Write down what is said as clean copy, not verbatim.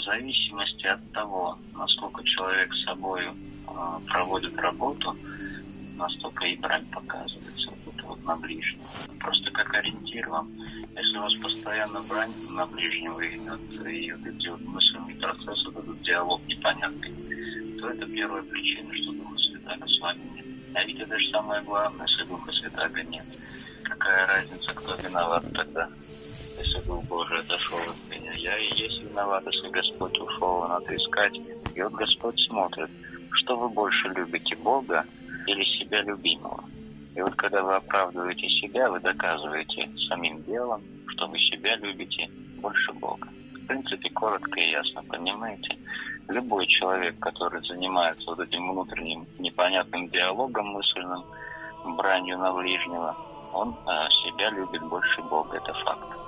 зависимости от того, насколько человек с собой проводит работу, настолько и брань показывается вот на ближнем. Просто как ориентир вам. Если у вас постоянно брань на ближнего идет, и вот эти вот мысленные процессы, вот этот диалог непонятный, то это первая причина, что Духа Святаго с вами нет. А ведь это же самое главное, если Духа Святаго нет. Какая разница, кто виноват тогда, если Дух Божий отошел от меня? Я и есть виноват, если Господь ушел, надо искать. И вот Господь смотрит, что вы больше любите, Бога или себя любимого. И вот когда вы оправдываете себя, вы доказываете самим делом, что вы себя любите больше Бога. В принципе, коротко и ясно, понимаете? Любой человек, который занимается вот этим внутренним непонятным диалогом мысленным, бранью на ближнего, он себя любит больше Бога, это факт.